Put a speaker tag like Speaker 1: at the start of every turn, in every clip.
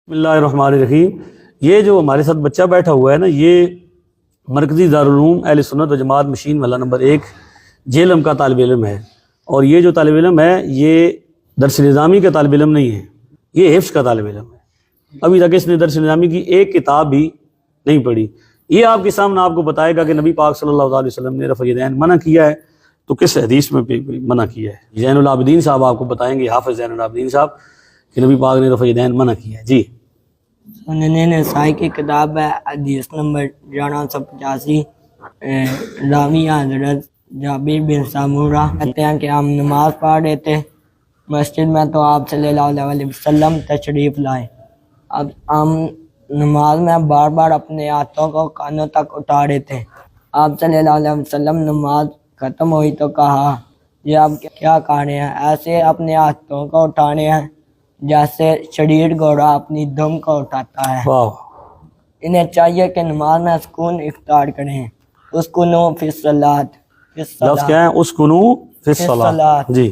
Speaker 1: بسم اللہ الرحمن الرحیم۔ یہ جو ہمارے ساتھ بچہ بیٹھا ہوا ہے نا، یہ مرکزی دارالعلوم اہل سنت و جماعت مشین محلہ نمبر 1 جہلم کا طالب علم ہے، اور یہ جو طالب علم ہے یہ درس نظامی کا طالب علم نہیں ہے، یہ حفظ کا طالب علم ہے۔ ابھی تک اس نے درس نظامی کی ایک کتاب بھی نہیں پڑھی۔ یہ آپ کے سامنے آپ کو بتائے گا کہ نبی پاک صلی اللہ علیہ وسلم نے رفع یدین منع کیا ہے، تو کس حدیث میں منع کیا ہے؟ زین العابدین صاحب آپ کو بتائیں گے، حافظ زین العابدین صاحب، کہ نبی پاک نے رفع یدین منع کیا ہے۔ جی،
Speaker 2: سنن نسائی کی کتاب ہے، حدیث نمبر 1185۔ راوی حضرت جابر بن سمورہ کہتے ہیں کہ ہم نماز پڑھ رہے تھے مسجد میں، تو آپ صلی اللہ علیہ وسلم تشریف لائے۔ اب ہم نماز میں بار بار اپنے ہاتھوں کو کانوں تک اٹھا رہے تھے۔ آپ صلی اللہ علیہ وسلم نماز ختم ہوئی تو کہا، یہ آپ کیا کہہ رہے ہیں؟ ایسے اپنے ہاتھوں کو اٹھا رہے ہیں جیسے شریر گھوڑا اپنی دم کو اٹھاتا ہے۔
Speaker 1: واہ،
Speaker 2: انہیں چاہیے کہ نماز میں سکون اختیار کریں۔ اسکنوا فی الصلاۃ،
Speaker 1: لفظ کیا ہے؟ اسکنو فی الصلاۃ۔ جی،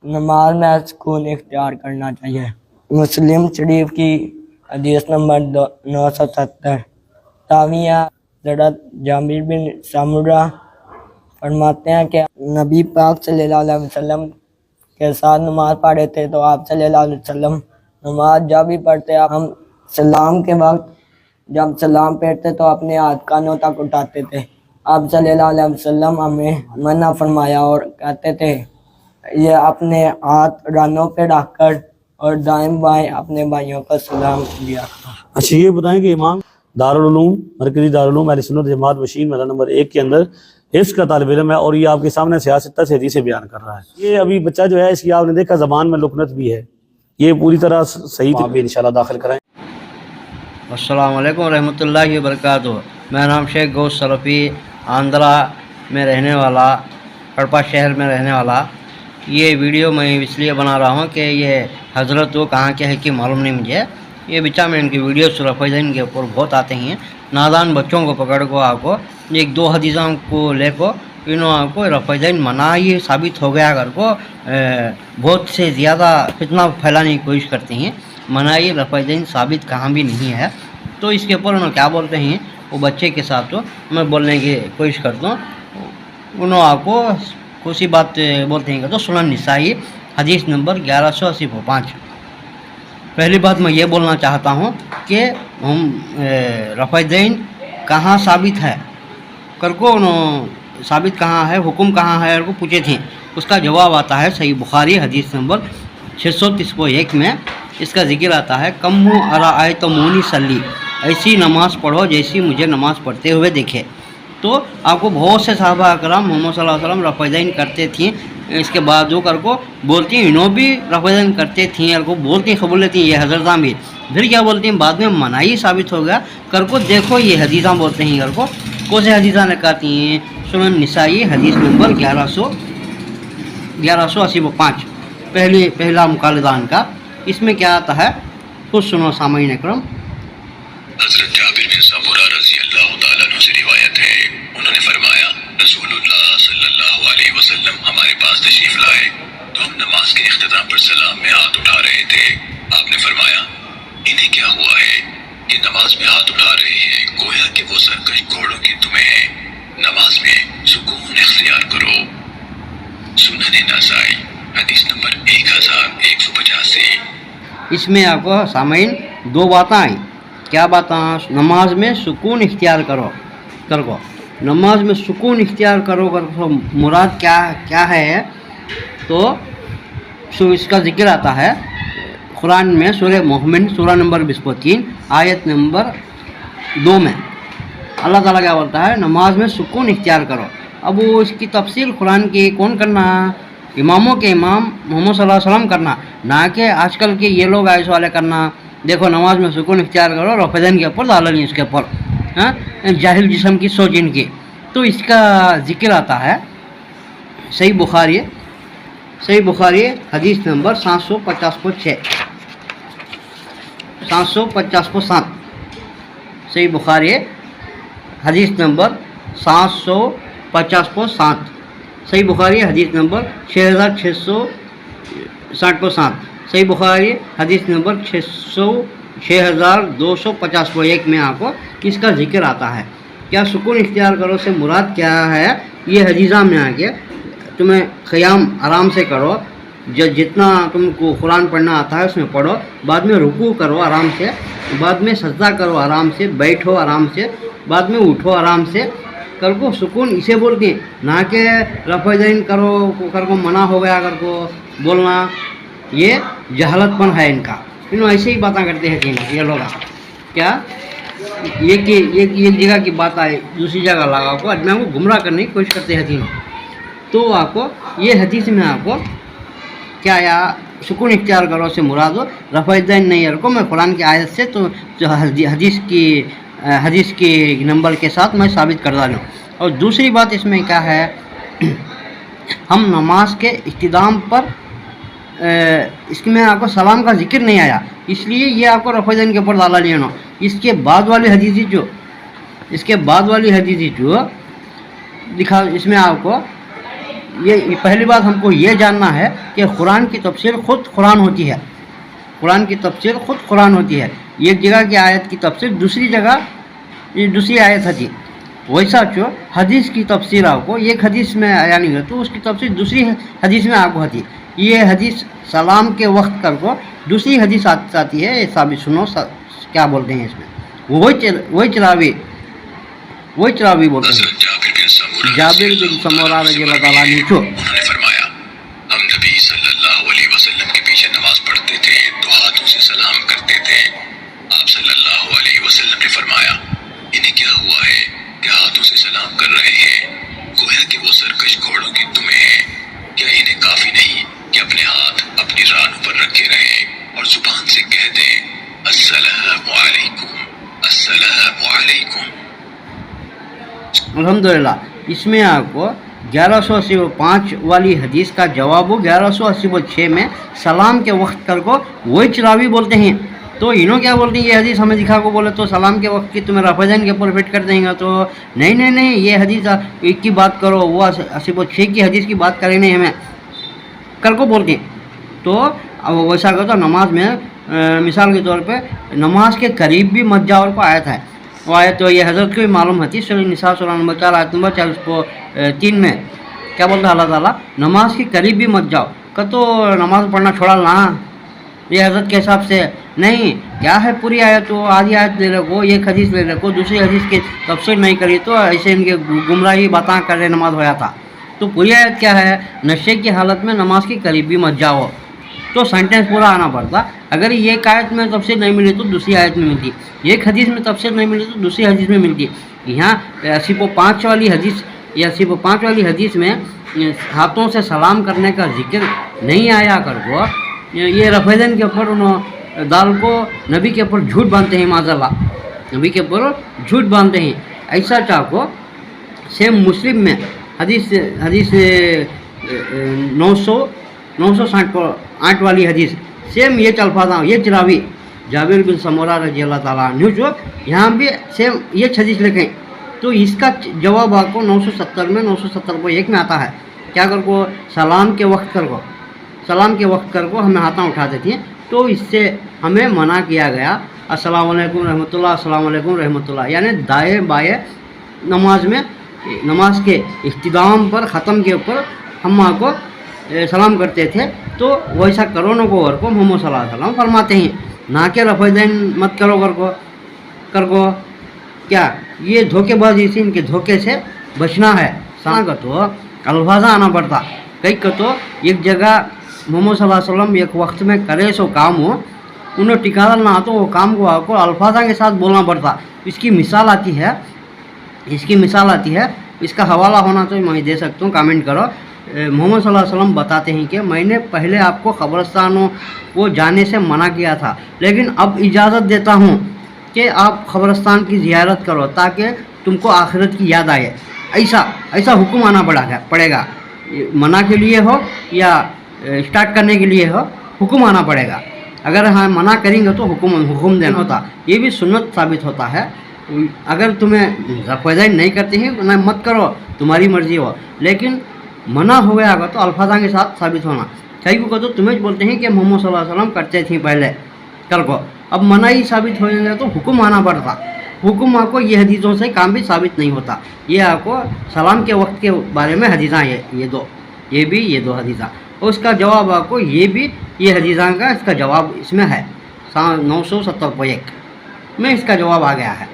Speaker 2: نماز میں سکون اختیار کرنا چاہیے۔ مسلم شریف کی حدیث نمبر 970۔ راویہ حضرت جابر بن سمورہ فرماتے ہیں کہ نبی پاک صلی اللہ علیہ وسلم کے ساتھ نماز پڑھ رہے تھے، تو آپ صلی اللہ علیہ وسلم نماز جب بھی پڑھتے ہم سلام کے وقت جب سلام پھیرتے تو اپنے ہاتھ کانوں تک اٹھاتے تھے۔ آپ صلی اللہ علیہ وسلم ہمیں منع فرمایا اور کہتے تھے یہ اپنے ہاتھ رانوں پہ رکھ کر اور دائیں بائیں اپنے بھائیوں کو سلام دیا کرو۔
Speaker 1: اچھا یہ بتائیں کہ امام دارالعلوم مرکزی دارالعلوم اہل سنت جماعت مشین محلہ نمبر 1 کے اندر حفظ کا طالب علم ہے، اور یہ آپ کے سامنے سیاستہ سے حدیثیں بیان کر رہا ہے۔ یہ ابھی بچہ جو ہے اس کی آپ نے دیکھا زبان میں لکنت بھی ہے، یہ پوری طرح صحیح آپ بھی انشاءاللہ داخل کرائیں۔
Speaker 3: السلام علیکم ورحمۃ اللہ وبرکاتہ۔ میرا نام شیخ گوس سلفی، آندھرا میں رہنے والا، کڑپا شہر میں رہنے والا۔ یہ ویڈیو میں اس لیے بنا رہا ہوں کہ یہ حضرت وہ کہاں کے ہے کہ معلوم نہیں مجھے۔ یہ بچہ میں ان کی ویڈیو رفع یدین کے اوپر بہت آتے ہیں، نادان بچوں کو پکڑ کو آپ کو ایک دو حدیثوں کو لے کو انہوں آپ کو رفع یدین منع یہ ثابت ہو گیا اگر کو بہت سے زیادہ فتنہ پھیلانے کی کوشش کرتے ہیں۔ منائی رفع یدین ثابت کہاں بھی نہیں ہے، تو اس کے اوپر انہوں کیا بولتے ہیں وہ بچے کے ساتھ تو میں بولنے کی کوشش کرتا ہوں۔ انہوں آپ کو کوئی بات بولتے ہیں کہ تو سنن نسائی حدیث نمبر 1185۔ پہلی بات میں یہ بولنا چاہتا ہوں کہ ہم رفع یدین کہاں ثابت ہے کر کو انہوں ثابت کہاں ہے، حکم کہاں ہے کو پوچھے تھے، اس کا جواب آتا ہے صحیح بخاری حدیث نمبر 631 میں۔ اس کا ذکر آتا ہے کمو ارائیتمونی صلی، ایسی نماز پڑھو جیسی مجھے نماز پڑھتے ہوئے دیکھے۔ تو آپ کو بہت سے صحابہ اکرام محمد صلی اللہ علیہ وسلم رفع یدین کرتے تھیں، اس کے بعد جو کر کو بولتی ہیں انہوں بھی رفع یدین کرتے تھیں اور کو بولتی ہیں قبول لیتی ہیں یہ حضرت بھی، پھر کیا بولتی ہیں بعد میں منائی ثابت ہو گیا کر کو دیکھو یہ حدیثاں بولتے ہیں کر کو کون سے حدیثاں نکاتی ہیں۔ سنن نسائی حدیث نمبر 1185 پہلا مقالدان کا، اس میں کیا آتا ہے خود سنو سامعین اکرم۔
Speaker 4: حضرت جابر بن سمورہ رضی اللہ تعالیٰ عنہ سے روایت ہے، انہوں نے فرمایا رسول اللہ صلی اللہ علیہ وسلم ہمارے پاس تشریف لائے تو ہم نماز کے اختتام پر سلام میں ہاتھ اٹھا رہے تھے۔ آپ نے فرمایا انہیں کیا ہوا ہے کہ نماز میں ہاتھ اٹھا رہے ہیں، گویا کہ وہ سرکش گھوڑوں کی دمیں ہیں، نماز میں سکون اختیار کرو۔ سنن نسائی حدیث نمبر 1185۔
Speaker 3: اس میں آپ کو سامعین دو باتیں آئیں، کیا باتیں؟ نماز میں سکون اختیار کرو کر کو، نماز میں سکون اختیار کرو کر کو مراد کیا ہے؟ تو اس کا ذکر آتا ہے قرآن میں سورہ مومن سورہ نمبر 23 آیت نمبر 2 میں۔ اللہ تعالیٰ کیا بولتا ہے؟ نماز میں سکون اختیار کرو۔ اب وہ اس کی تفصیل قرآن کی کون کرنا ہے؟ اماموں کے امام محمد صلی اللہ علیہ وسلم کرنا، نہ کہ آج کل کے یہ لوگ ایسے والے کرنا دیکھو نماز میں سکون اختیار کرو رفع یدین کے اوپر ڈالیں اس کے اوپر جاہل جسم کی سوچ ان کی۔ تو اس کا ذکر آتا ہے صحیح بخاری حدیث نمبر 750/6 750/7 صحیح بخاری حدیث نمبر 750/7 صحیح بخاری حدیث نمبر 6660/7 صحیح بخاری حدیث نمبر 6251 में आपको किसका जिक्र आता है। क्या सुकून इख्तियार करो से मुराद क्या है, ये हदीसा में आके तुम्हें क़याम आराम से करो, जितना तुमको कुरान पढ़ना आता है उसमें पढ़ो, बाद में रुकू करो आराम से, बाद में सजदा करो आराम से, बैठो आराम से, बाद में उठो आराम से, कर को सुकून इसे बोलते हैं, ना कि रफ़-ए-दैन करो कर को मना हो गया कर को बोलना, ये जहलतपन है इनका। इन ऐसे ही बातें करते हैं कि ये लोग क्या ये कि एक जगह की बात आए दूसरी जगह लगा को अजमा को गुमराह करने की कोशिश करते हैं तीनों। तो आपको ये हदीस में आपको क्या या सुकून इख्तियार करो से मुराद हो रफ़-ए-दैन नहीं रखो। मैं कुरान की आयत से तो हदीस की नंबर के साथ मैं साबित कर डालूँ। और दूसरी बात इसमें क्या है, हम नमाज के इख्तिदाम पर इसमें आपको सलाम का जिक्र नहीं आया, इसलिए ये आपको रफ़-ए-दैन के ऊपर डाला लेना। इसके बाद वाली हदीस जो दिखा, इसमें आपको ये पहली बात हमको ये जानना है कि कुरान की तफसीर ख़ुद कुरान होती है, कुरान की तफसीर ख़ुद कुरान होती है। एक जगह की आयत की तफसीर दूसरी जगह दूसरी आयत होती, वैसा जो हदीस की तफसीर आपको एक हदीस में आया नहीं है तो उसकी तफसीर दूसरी हदीस में आपको होती। ये हदीस सलाम के वक्त कर को दूसरी हदीस आती है, ऐसा भी सुनो क्या बोलते हैं इसमें, वही चरावी बोलते हैं। जाबिर बिन समूरा रज़ियल्लाहु ताला अन्हु
Speaker 4: उन्होंने फरमाया, हम नबी सल्लल्लाहु अलैहि वसल्लम के पीछे नमाज पढ़ते थे तो हाथों से सलाम करते थे। आप सल्लल्लाहु अलैहि वसल्लम ने फरमाया, इन्हें क्या हुआ है कि हाथों से सलाम कर रहे हैं, गोया कि वो सरकश घोड़ों की दुमें हैं। क्या इन्हें काफ़ी नहीं कि अपने हाथ अपनी रानों पर रखे रहें और जुबान से कह दें अस्सलामु अलैकुम, अस्सलामु अलैकुम।
Speaker 3: अल्हम्दुलिल्लाह, इसमें आपको 1185 वाली हदीस का जवाब 1186 में सलाम के वक्त कर को वही चरावी बोलते हैं। तो इन्हों क्या बोलते हैं, ये हदीस हमें दिखा को बोले तो सलाम के वक्त की तुम्हें रफ़-ए-दैन के ऊपर फिट कर देंगे। तो नहीं ये हदीस एक की बात करो, वो 86 की हदीस की बात करें नहीं हमें कर को बोलते हैं। तो अब वैसा करो तो नमाज में मिसाल के तौर पे नमाज के करीब भी मत जाओ को आयत है, वो आयत तो ये हज़रत को भी मालूम है। सूरह निसा सूरह नंबर 4 आयत नंबर 43 में क्या बोलता है अल्लाह ताला, नमाज के करीब भी मत जाओ। का तो नमाज पढ़ना छोड़ा ना ये हज़रत के हिसाब से नहीं, क्या है पूरी आयत तो आधी आयत ले रखो, एक हदीस ले रखो, दूसरी हदीस की तफसीर नहीं करी तो ऐसे इनके गुमराही बातें कर रहे नमाज होया था। तो पूरी आयत क्या है, नशे की हालत में नमाज के करीब भी मत जाओ, तो सेंटेंस पूरा आना पड़ता। अगर ये एक आयत में तफसीर नहीं मिली तो दूसरी आयत में मिलती, एक हदीस में तफसीर नहीं मिली तो दूसरी हदीस में मिलती। यहाँ 85 वाली हदीस या 85 वाली हदीस में हाथों से सलाम करने का जिक्र नहीं आया कर को, ये रफ़-ए-दैन के ऊपर उन्होंने दाल को नबी के ऊपर झूठ बांधते हैं, माज़अल्लाह नबी के ऊपर झूठ बांधते हैं। ऐसा चाहो सेम मुस्लिम में हदीस 968 वाली हदीस सेम ये अल्फाज ये चरावी जाबिर बिन समूरा रज़ियल्लाहु ताला अन्हु जो यहाँ भी सेम ये हदीस लिखें। तो इसका जवाब आपको 970 में 971 में आता है। क्या कर को सलाम के वक्त कर को हमें हाथां उठा देती हैं, तो इससे हमें मना किया गया अस्सलाम वालेकुम रहमतुल्लाह, अस्सलाम वालेकुम रहमतुल्लाह, यानी दाएँ बाएँ नमाज में नमाज के इख्तिदाम पर ख़त्म के ऊपर हम आपको सलाम करते थे। तो वैसा करो न को को मोहम्मद सल्लल्लाहु अलैहि वसल्लम फरमाते हैं, ना के रफ़-ए-दैन मत करो कर को क्या ये धोखेबाजी से इनके धोखे से बचना है। साना का तो अल्फाजा आना पड़ता, कई का तो एक जगह मोहम्मद सल्लल्लाहु अलैहि वसल्लम एक वक्त में करे सो काम हो उन्हें टिकाना ना तो वो काम को आपको अल्फाजा के साथ बोलना पड़ता। इसकी मिसाल आती है, इसका हवाला होना तो मैं दे सकता हूँ, कमेंट करो। मोहम्मद सल्लल्लाहु अलैहि वसल्लम बताते हैं कि मैंने पहले आपको क़ब्रिस्तानों को जाने से मना किया था, लेकिन अब इजाज़त देता हूँ कि आप क़ब्रिस्तान की ज़ियारत करो ताकि तुमको आखिरत की याद आए। ऐसा हुक्म आना पड़ेगा, मना के लिए हो या स्टार्ट करने के लिए हो, हुक्म आना पड़ेगा। अगर हाँ मना करेंगे तो हुक्म देना होता, ये भी सुन्नत साबित होता है। अगर तुम्हें रफ़-ए-दैन नहीं करते हैं ना मत करो, तुम्हारी मर्ज़ी हो, लेकिन मना हो गया होगा तो अल्फाजा के साथ साबित होना। कई को तो तुम्हें बोलते हैं कि मोहम्मद सल्लल्लाहु अलैहि वसल्लम करते थे पहले कर को, अब मनाही साबित हो जाए तो हुक्म आना पड़ता, हुक्म आपको ये हदीसों से काम भी साबित नहीं होता। ये आपको सलाम के वक्त के बारे में हदीसा है ये दो हदीसा, और उसका जवाब आपको ये हदीसा का इसका जवाब इसमें है 970 में इसका जवाब आ गया है।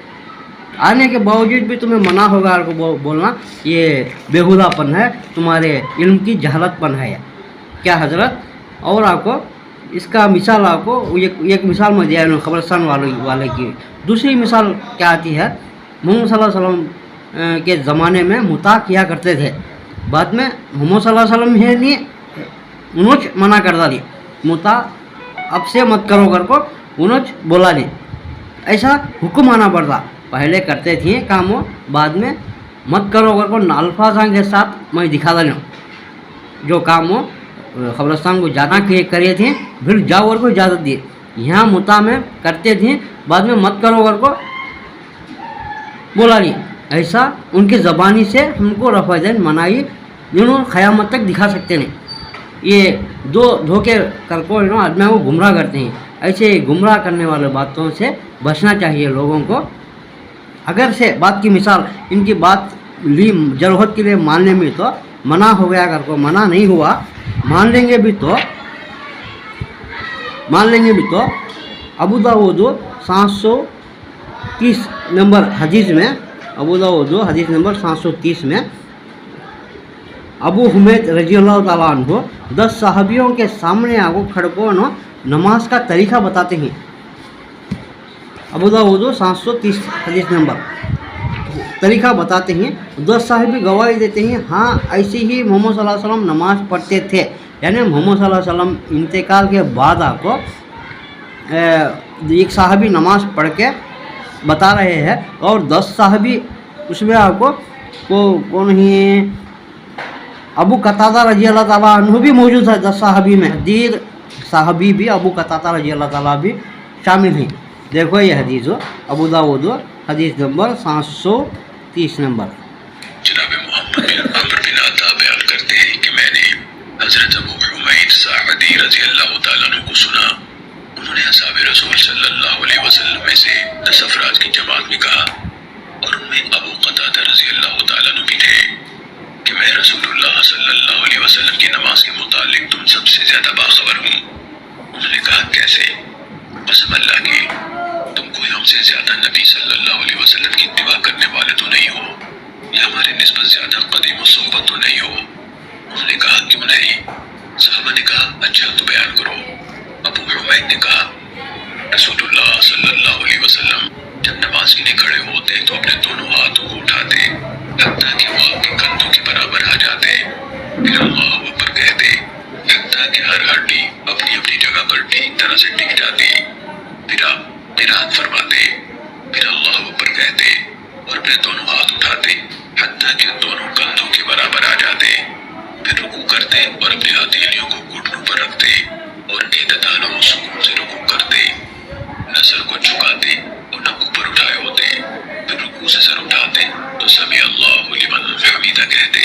Speaker 3: आने के बावजूद भी तुम्हें मना होगा आपको बोलना, ये बेहुदापन है, तुम्हारे इल्म की जहलतपन है क्या हजरत। और आपको इसका मिसाल आपको एक मिसाल में दिया है कब्रिस्तान वाले की। दूसरी मिसाल क्या आती है, मोहम्मद सल्लल्लाहु अलैहि वसल्लम के ज़माने में मुता किया करते थे, बाद में मोहम्मद सल्लल्लाहु अलैहि वसल्लम है नहीं उन्होंने मना कर डाली, मुता अब से मत करो कर को उन्होंने बोला नहीं, ऐसा हुक्म आना पड़ता। पहले करते थे काम वो, बाद में मत करो कर को अल्फाज के साथ मैं दिखा डाली जो काम वो कब्रिस्तान को जाना के करे थे, फिर जाओ और को इजाज़त दी। यहाँ मुता में करते थे, बाद में मत करो कर को बोला नहीं, ऐसा उनकी ज़बानी से हमको रफ़ादैन मनाही जिन्होंने क़यामत तक दिखा सकते नहीं। ये दो धोखे कर को आदमी को गुमराह करते हैं। ऐसे गुमराह करने वाले बातों से बचना चाहिए लोगों को। अगर से बात की मिसाल इनकी बात ली जरूरत के लिए मानने में तो मना हो गया, अगर को मना नहीं हुआ मान लेंगे भी तो अबू दाऊद 730 नंबर हदीस में, अबू दाऊद हदीस नंबर 730 में अबू हुमैद रजी अल्लाह ताला अन्हु 10 साहबियों के सामने आगो खड़को नमाज का तरीका बताते हैं। अबू दाऊद 730 हदीस नंबर तरीका बताते हैं। 10 साहबी गवाही देते हैं, हाँ ऐसे ही मोहम्मद सल्लल्लाहु अलैहि वसल्लम नमाज पढ़ते थे। यानी मोहम्मद सल्लल्लाहु अलैहि वसल्लम इंतकाल के बाद आपको एक साहबी नमाज पढ़ के बता रहे हैं, और 10 साहबी उसमें आपको कौन ही अबू कतादा रजी अल्लाह ताला अन्हु भी मौजूद है। 10 साहबी में दीर साहबी भी अबू कतादा रजी अल्लाह ताला भी शामिल हैं। देखो ये हदीस अबू दाऊद हदीस नंबर 730 नंबर।
Speaker 4: जनाब मोहम्मद बिन अम्र बिन अता बयान करते हैं कि मैंने हजरत अबू हुमैद साअदी रजी अल्लाह ताला अन्हु को सुना, उन्होंने असहाबे रसूल सल्लल्लाहु अलैहि वसल्लम में से 10 अफराद की जमात में कहा, और उनमें अबू कतादा रजी अल्लाह ताला अन्हु भी थे, कि मैं रसूलुल्लाह सल्लल्लाहु अलैहि वसल्लम की नमाज के मुतालिक तुम सबसे ज्यादा बाखबर हूँ। उन्होंने कहा कैसे? कसम अल्लाह की तुम कोई हमसे ज्यादा नबी सल्लल्लाहु अलैहि वसल्लम की इत्तिबा करने वाले तो नहीं हो, या हमारे निस्बत ज्यादा कदीम और सोहबत तो नहीं हो। उन्होंने कहा क्यों नहीं? सहाबा ने कहा अच्छा तो बयान करो। अबू हुमैद ने कहा रसूलुल्लाह सल्लल्लाहु अलैहि वसल्लम जब नमाज के लिए खड़े होते तो अपने दोनों हाथों को उठाते हत्ता कि वो आपके कंधों के बराबर आ जाते, फिर अल्लाह अकबर कहते हत्ता कि हर हड्डी अपनी अपनी जगह पर ठीक तरह से टिक जाती, फिर आप क़िरात फरमाते, फिर अल्लाह अकबर कहते और अपने दोनों हाथ उठाते हत्ता कि दोनों कंधों के बराबर आ जाते, फिर रुकू करते और अपनी हथेलियों को घुटनों पर रखते और एतदाल और सुकून से रुकू करते, न सर को झुकाते और न ऊपर उठाए होते, फिर रुकू से सर उठाते तो समी अल्लाहु लिमन हमीदा कहते,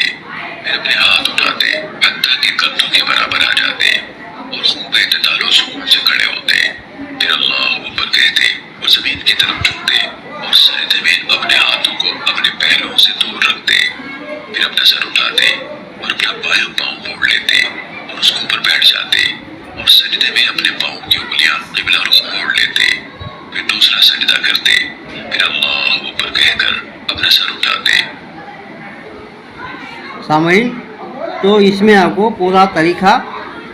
Speaker 4: फिर अपने हाथ उठाते हत्ता कि कंधों के बराबर आ जाते और खूब एतदाल और सुकून से खड़े होते, फिर अल्लाह ऊपर कहते और जमीन की तरफ झुकते और सजदे में अपने हाथों को अपने पहलुओं से दूर रखते, फिर अपना सर उठाते और अपना बायां पाँव मोड़ लेते और उसके ऊपर बैठ जाते और सजदे में अपने पाँव की उंगलियां किबला रुख मोड़ लेते, फिर दूसरा सजदा करते, फिर अल्लाह ऊपर कहकर अपना सर उठाते।
Speaker 3: सामईन तो इसमें आपको पूरा तरीका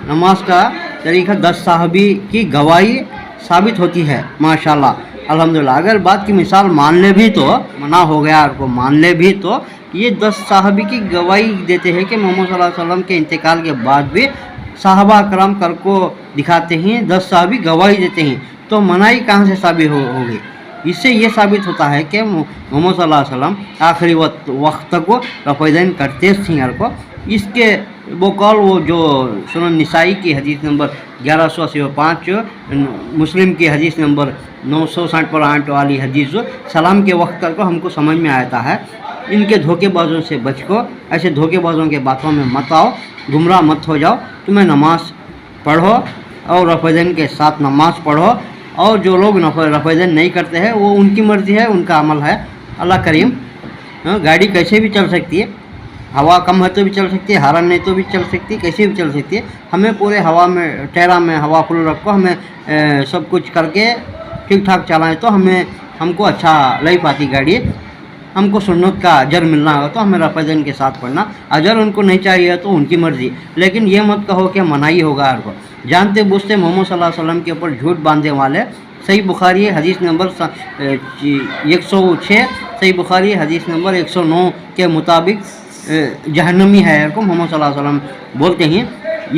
Speaker 3: नमाज का तरीका 10 साहबी की गवाही साबित होती है माशाल्लाह अल्हम्दुलिल्लाह। अगर बात की मिसाल मान ले भी तो मना हो गया, आपको मान ले भी तो ये 10 साहबी की गवाही देते हैं कि मोहम्मद सल्लल्लाहु अलैहि वसल्लम के इंतकाल के बाद भी साहबा करम कर को दिखाते हैं, 10 साहबी गवाही देते हैं, तो मनाही कहाँ से साबित होगी? इससे ये साबित होता है कि मोहम्मद सल्लल्लाहु अलैहि वसल्लम आखिरी वक्त को रफ़ादैन करते थे को। इसके वो कॉल वो जो सुनन निसाई की हदीस नंबर 1185, मुस्लिम की हदीस नंबर 960 पर आने वाली हदीस सलाम के वक्त को हमको समझ में आता है। इनके धोखेबाजों से बचको, ऐसे धोखेबाजों के बातों में मत आओ, गुमराह मत हो जाओ। तुम्हें नमाज पढ़ो और रफ़ादैन के साथ नमाज पढ़ो اور جو لوگ رفع دین نہیں کرتے ہیں وہ ان کی مرضی ہے, ان کا عمل ہے. اللہ کریم. گاڑی کیسے بھی چل سکتی ہے, ہوا کم ہے تو بھی چل سکتی ہے, ہارن نہیں تو بھی چل سکتی ہے, کیسے بھی چل سکتی ہے. ہمیں پورے ہوا میں ٹہرا میں ہوا فل رکھو, ہمیں سب کچھ کر کے ٹھیک ٹھاک چلائیں تو ہم کو اچھا لگ پاتی گاڑی. ہم کو سنت کا اجر ملنا ہوگا تو ہمیں رفع دین کے ساتھ پڑھنا. اجر ان کو نہیں چاہیے تو ان کی مرضی, لیکن یہ مت کہو کہ منائی ہوگا ہر کو. جانتے بوجھتے محمد صلی اللہ علیہ وسلم کے اوپر جھوٹ باندھنے والے, صحیح بخاری حدیث نمبر 106, صحیح بخاری حدیث نمبر 109 کے مطابق جہنمی ہے ہر کو, محمد صلی اللہ علیہ وسلم بولتے ہیں.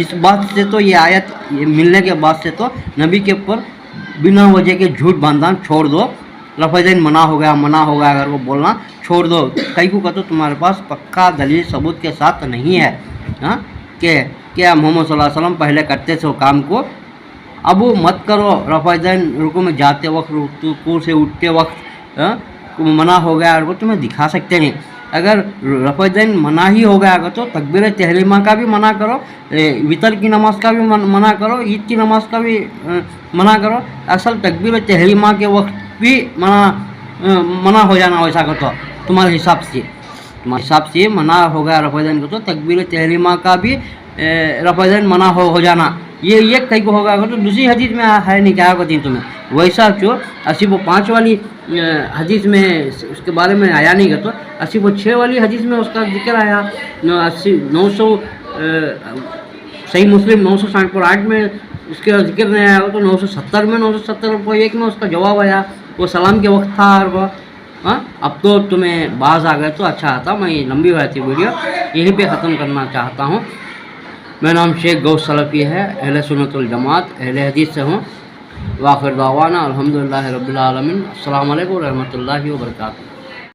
Speaker 3: اس بات سے تو یہ آیت ملنے کے بعد سے تو نبی کے اوپر بنا وجہ کے جھوٹ باندھنا چھوڑ دو. رفع دین منع ہو گیا اگر وہ بولنا چھوڑ دو. کئی کو کہ تو تمہارے پاس پکا دلیل ثبوت کے ساتھ نہیں ہے کہ کیا محمد صلی اللہ علیہ وسلم پہلے کرتے تھے وہ کام کو, اب مت کرو. رفع دین رکوع میں جاتے وقت, رکوع سے اٹھتے وقت منع ہو گیا اور وہ تمہیں دکھا سکتے نہیں. اگر رفع دین منع ہی ہو گیا تو تکبیر تحریمہ کا بھی منع کرو, وطر کی نماز کا بھی منع کرو, عید کی نماز کا بھی منع کرو. اصل تکبیر تحریمہ کے وقت بھی منع ہو جانا ویسا کہ تو تمہارے حساب سے منع ہو گیا رفع دین کو تو تکبیر تحریمہ کا بھی رفع دین منع ہو جانا یہ کئی کو ہوگا تو دوسری حدیث میں ہے نہیں کیا ہوتی تمہیں ویسا جو 85 والی حدیث میں اس کے بارے میں آیا نہیں گا تو 86 والی حدیث میں اس کا ذکر آیا. 900 صحیح مسلم 968 میں اس کا ذکر نہیں آیا تو 970 میں 970 میں اس کا جواب آیا. وہ سلام کے وقت تھا اور وہ اب تو تمہیں باز آ گئے تو اچھا آتا. میں لمبی ہو جاتی ویڈیو یہیں پہ ختم کرنا چاہتا ہوں. میرا نام شیخ غوث سلفی ہے, اہل سنت الجماعت اہل حدیث سے ہوں. واخر دعوانا الحمدللہ رب العالمین. السلام علیکم ورحمۃ اللہ وبرکاتہ.